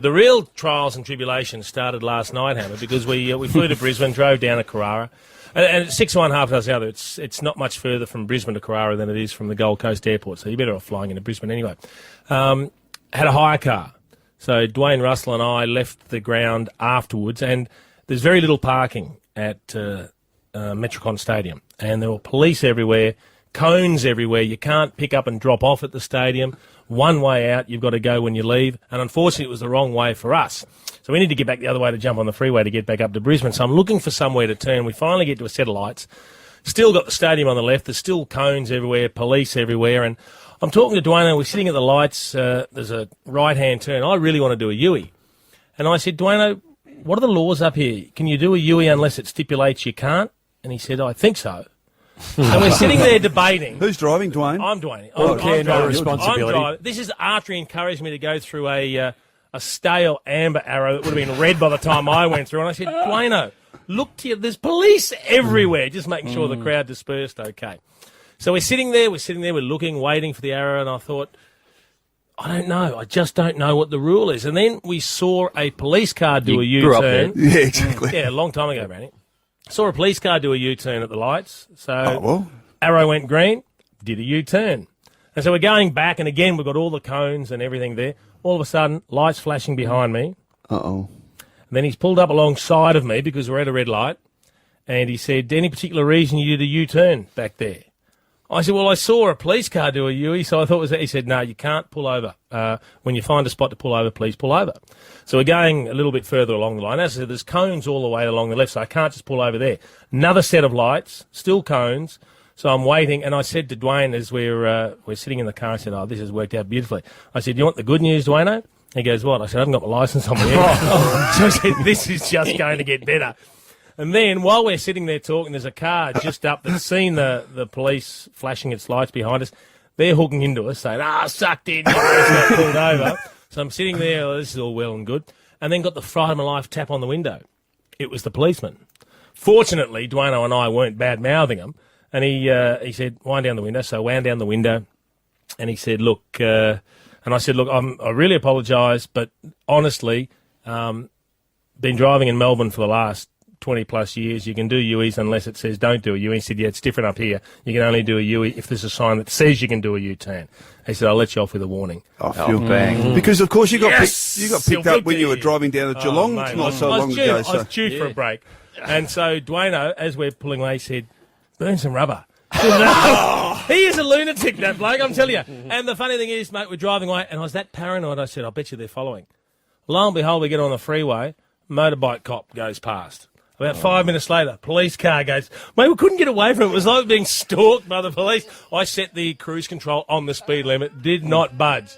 The real trials and tribulations started last night, Hammer, because we flew to Brisbane, drove down to Carrara, and it's 6 1/2 hours the other. It's not much further from Brisbane to Carrara than it is from the Gold Coast Airport, so you're better off flying into Brisbane anyway. Had a hire car. So Dwayne Russell and I left the ground afterwards, and there's very little parking at Metricon Stadium, and there were police everywhere, cones everywhere. You can't pick up and drop off at the stadium. One way out, you've got to go when you leave, and unfortunately it was the wrong way for us. So we need to get back the other way to jump on the freeway to get back up to Brisbane. So I'm looking for somewhere to turn. We finally get to a set of lights. Still got the stadium on the left. There's still cones everywhere, police everywhere, and I'm talking to Dwayne, we're sitting at the lights, there's a right-hand turn. I really want to do a U-E. And I said, Dwayne, what are the laws up here? Can you do a U-E unless it stipulates you can't? And he said, I think so. And we're sitting there debating. Who's driving, Dwayne? I'm Dwayne. Okay, no responsibility. I'm driving. This is after he encouraged me to go through a stale amber arrow that would have been red by the time I went through. And I said, Dwayne, look to you, there's police everywhere, just making sure the crowd dispersed okay. So we're sitting there, we're looking, waiting for the arrow, and I thought, I don't know, I just don't know what the rule is. And then we saw a police car do a U-turn. Grew up there. Yeah, exactly. Yeah, a long time ago, Brandy. Saw a police car do a U-turn at the lights. So well. Arrow went green, did a U-turn. And so we're going back, and again, we've got all the cones and everything there. All of a sudden, lights flashing behind me. Uh-oh. And then he's pulled up alongside of me because we're at a red light. And he said, any particular reason you did a U-turn back there? I said, well, I saw a police car do a U-E, so I thought it was that. He said, no, you can't pull over. When you find a spot to pull over, please pull over. So we're going a little bit further along the line. As I said, there's cones all the way along the left, so I can't just pull over there. Another set of lights, still cones. So I'm waiting, and I said to Dwayne as we're sitting in the car, I said, oh, this has worked out beautifully. I said, you want the good news, Dwayne? He goes, what? I said, I haven't got my licence on me yet. So I said, this is just going to get better. And then while we're sitting there talking, there's a car just up that's seen the police flashing its lights behind us. They're hooking into us, saying, sucked in, it's got pulled over. So I'm sitting there, this is all well and good. And then got the fright of my life tap on the window. It was the policeman. Fortunately, Dwayne and I weren't bad-mouthing him. And he said, wind down the window. So I wound down the window. And he said, look, and I said, look, I really apologise, but honestly, been driving in Melbourne for the last 20-plus years. You can do UEs unless it says don't do a UE. He said, yeah, it's different up here. You can only do a UE if there's a sign that says you can do a U-turn. He said, I'll let you off with a warning. I feel bang. Because, of course, you got picked up when you were driving down to Geelong mate, not so long ago. I was due for a break. And so Dwayne, as we're pulling away, said, burn some rubber. He is a lunatic, that bloke, I'm telling you. And the funny thing is, mate, we're driving away, and I was that paranoid, I said, I bet you they're following. Lo and behold, we get on the freeway, motorbike cop goes past. About 5 minutes later, police car goes, mate, we couldn't get away from it. It was like being stalked by the police. I set the cruise control on the speed limit, did not budge.